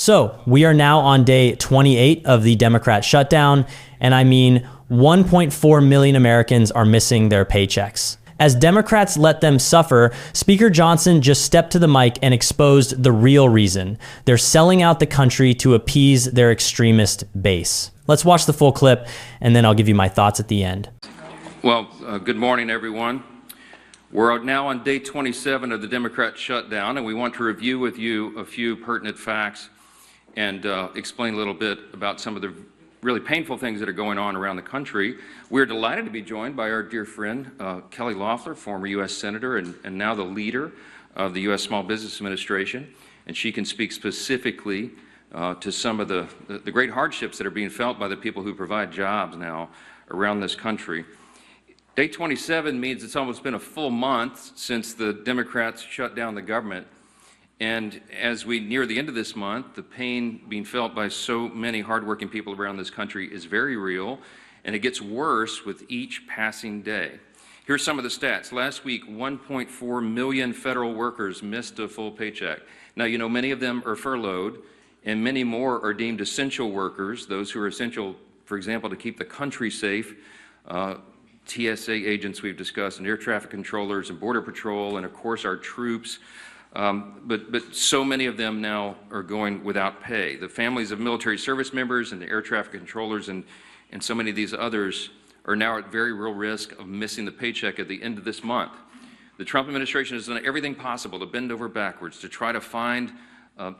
So we are now on day 28 of the Democrat shutdown, and I mean 1.4 million Americans are missing their paychecks. As Democrats let them suffer, Speaker Johnson just stepped to the mic and exposed the real reason. They're selling out the country to appease their extremist base. Let's watch the full clip, and then I'll give you my thoughts at the end. Well, good morning, everyone. We're now on day 27 of the Democrat shutdown, and we want to review with you a few pertinent facts and explain a little bit about some of the really painful things that are going on around the country. We're delighted to be joined by our dear friend, Kelly Loeffler, former U.S. Senator and now the leader of the U.S. Small Business Administration, and she can speak specifically to some of the great hardships that are being felt by the people who provide jobs now around this country. Day 27 means it's almost been a full month since the Democrats shut down the government. And as we near the end of this month, the pain being felt by so many hardworking people around this country is very real, and it gets worse with each passing day. Here's some of the stats. Last week, 1.4 million federal workers missed a full paycheck. Now, you know, many of them are furloughed, and many more are deemed essential workers, those who are essential, for example, to keep the country safe. TSA agents we've discussed, and air traffic controllers and border patrol, and of course our troops. But so many of them now are going without pay. The families of military service members and the air traffic controllers and so many of these others are now at very real risk of missing the paycheck at the end of this month. The Trump administration has done everything possible to bend over backwards to try to find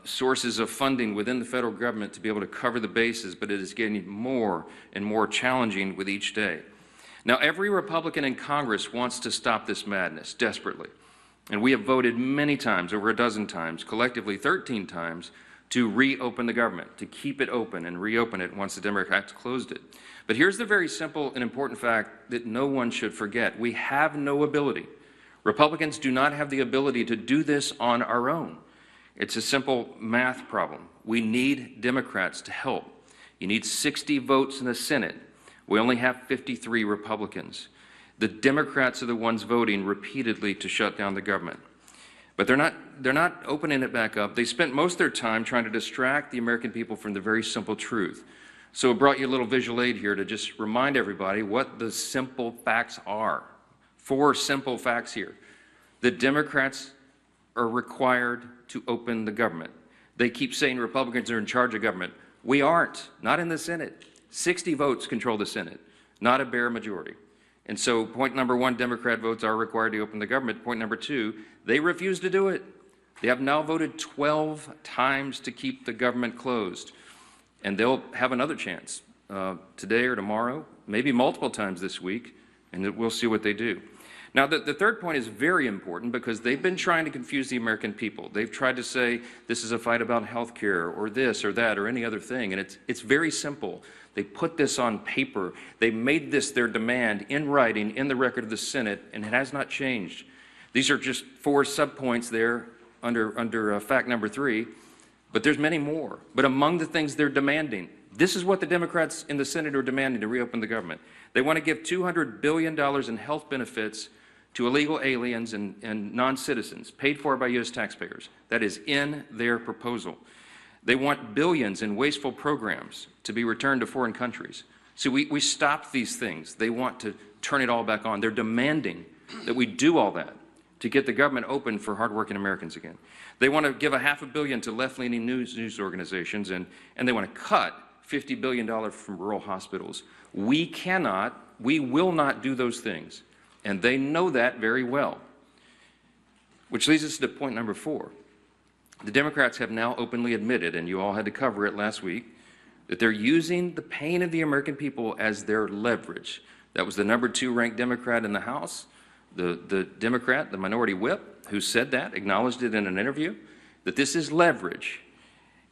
sources of funding within the federal government to be able to cover the bases, but it is getting more and more challenging with each day. Now, every Republican in Congress wants to stop this madness desperately. And we have voted many times, over a dozen times, collectively 13 times, to reopen the government, to keep it open and reopen it once the Democrats closed it. But here's the very simple and important fact that no one should forget. We have no ability. Republicans do not have the ability to do this on our own. It's a simple math problem. We need Democrats to help. You need 60 votes in the Senate. We only have 53 Republicans. The Democrats are the ones voting repeatedly to shut down the government. But they're not opening it back up. They spent most of their time trying to distract the American people from the very simple truth. So I brought you a little visual aid here to just remind everybody what the simple facts are. 4 simple facts here. The Democrats are required to open the government. They keep saying Republicans are in charge of government. We aren't, not in the Senate. 60 votes control the Senate, not a bare majority. And so point number 1, Democrat votes are required to open the government. Point number 2, they refuse to do it. They have now voted 12 times to keep the government closed. And they'll have another chance today or tomorrow, maybe multiple times this week, and we'll see what they do. Now, the third point is very important because they've been trying to confuse the American people. They've tried to say this is a fight about health care or this or that or any other thing, and it's very simple. They put this on paper. They made this their demand in writing in the record of the Senate, and it has not changed. These are just 4 subpoints there under fact number 3, but there's many more. But among the things they're demanding, this is what the Democrats in the Senate are demanding to reopen the government. They want to give $200 billion in health benefits to illegal aliens and non-citizens, paid for by U.S. taxpayers. That is in their proposal. They want billions in wasteful programs to be returned to foreign countries. So we stopped these things. They want to turn it all back on. They're demanding that we do all that to get the government open for hardworking Americans again. They want to give $500 million to left-leaning news organizations, and they want to cut $50 billion from rural hospitals. We will not do those things, and they know that very well. Which leads us to point number 4. The Democrats have now openly admitted, and you all had to cover it last week, that they're using the pain of the American people as their leverage. That was the number 2 ranked Democrat in the House, the Democrat, the minority whip, who said that, acknowledged it in an interview, that this is leverage.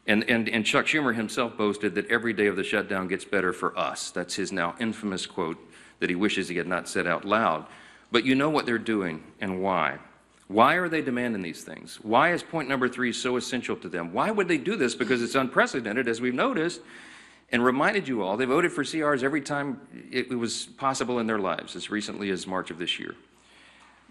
And Chuck Schumer himself boasted that every day of the shutdown gets better for us. That's his now infamous quote that he wishes he had not said out loud. But you know what they're doing and why. Why are they demanding these things? Why is point number 3 so essential to them? Why would they do this? Because it's unprecedented, as we've noticed, and reminded you all, they voted for CRs every time it was possible in their lives, as recently as March of this year.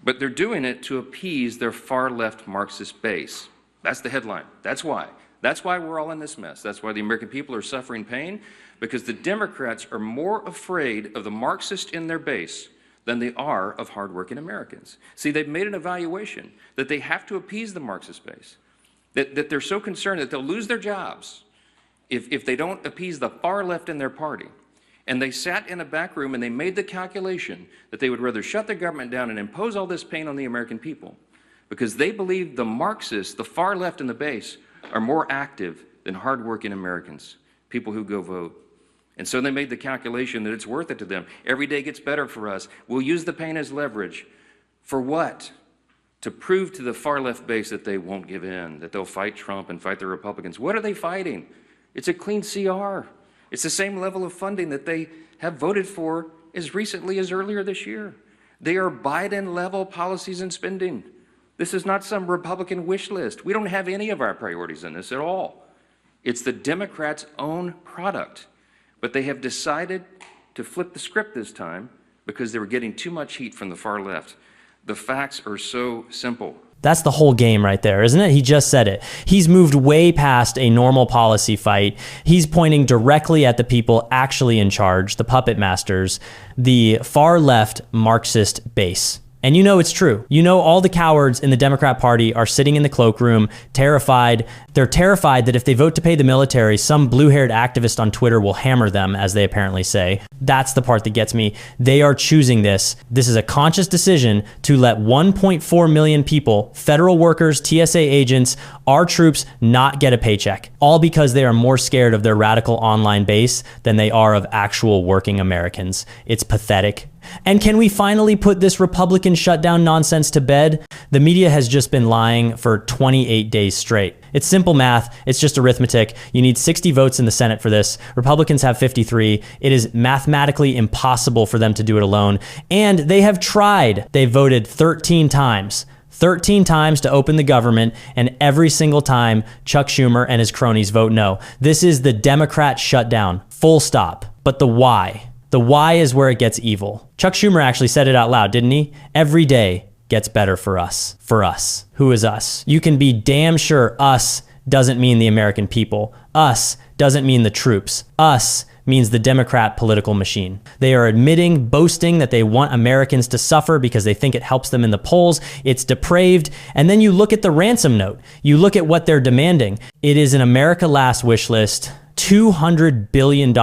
But they're doing it to appease their far-left Marxist base. That's the headline. That's why. That's why we're all in this mess. That's why the American people are suffering pain, because the Democrats are more afraid of the Marxist in their base than they are of hardworking Americans. See, they've made an evaluation that they have to appease the Marxist base, that they're so concerned that they'll lose their jobs if they don't appease the far left in their party. And they sat in a back room and they made the calculation that they would rather shut the government down and impose all this pain on the American people because they believe the Marxists, the far left in the base, are more active than hardworking Americans, people who go vote. And so they made the calculation that it's worth it to them. Every day gets better for us. We'll use the pain as leverage. For what? To prove to the far left base that they won't give in, that they'll fight Trump and fight the Republicans. What are they fighting? It's a clean CR. It's the same level of funding that they have voted for as recently as earlier this year. They are Biden-level policies and spending. This is not some Republican wish list. We don't have any of our priorities in this at all. It's the Democrats' own product. But they have decided to flip the script this time because they were getting too much heat from the far left. The facts are so simple. That's the whole game right there, isn't it? He just said it. He's moved way past a normal policy fight. He's pointing directly at the people actually in charge, the puppet masters, the far left Marxist base. And you know it's true. You know all the cowards in the Democrat Party are sitting in the cloakroom, terrified. They're terrified that if they vote to pay the military, some blue-haired activist on Twitter will hammer them, as they apparently say. That's the part that gets me. They are choosing this. This is a conscious decision to let 1.4 million people, federal workers, TSA agents, our troops, not get a paycheck, all because they are more scared of their radical online base than they are of actual working Americans. It's pathetic. And can we finally put this Republican shutdown nonsense to bed? The media has just been lying for 28 days straight. It's simple math. It's just arithmetic. You need 60 votes in the Senate for this. Republicans have 53. It is mathematically impossible for them to do it alone. And they have tried. They voted 13 times. 13 times to open the government, and every single time Chuck Schumer and his cronies vote no. This is the Democrat shutdown. Full stop. But the why? The why is where it gets evil. Chuck Schumer actually said it out loud, didn't he? Every day gets better for us. For us. Who is us? You can be damn sure us doesn't mean the American people. Us doesn't mean the troops. Us means the Democrat political machine. They are admitting, boasting that they want Americans to suffer because they think it helps them in the polls. It's depraved. And then you look at the ransom note. You look at what they're demanding. It is an America Last wish list. $200 billion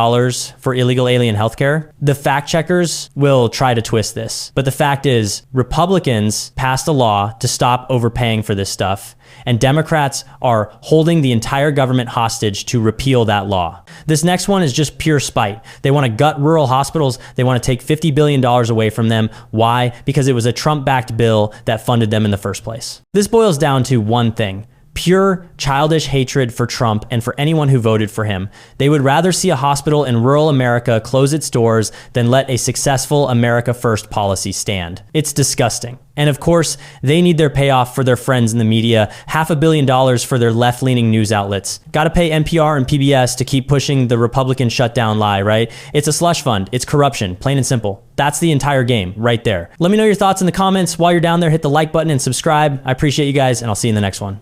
for illegal alien healthcare. The fact checkers will try to twist this. But the fact is, Republicans passed a law to stop overpaying for this stuff, and Democrats are holding the entire government hostage to repeal that law. This next one is just pure spite. They want to gut rural hospitals. They want to take $50 billion away from them. Why? Because it was a Trump-backed bill that funded them in the first place. This boils down to one thing. Pure childish hatred for Trump and for anyone who voted for him. They would rather see a hospital in rural America close its doors than let a successful America First policy stand. It's disgusting. And of course, they need their payoff for their friends in the media, $500 million for their left-leaning news outlets. Gotta pay NPR and PBS to keep pushing the Republican shutdown lie, right? It's a slush fund. It's corruption, plain and simple. That's the entire game right there. Let me know your thoughts in the comments. While you're down there, hit the like button and subscribe. I appreciate you guys, and I'll see you in the next one.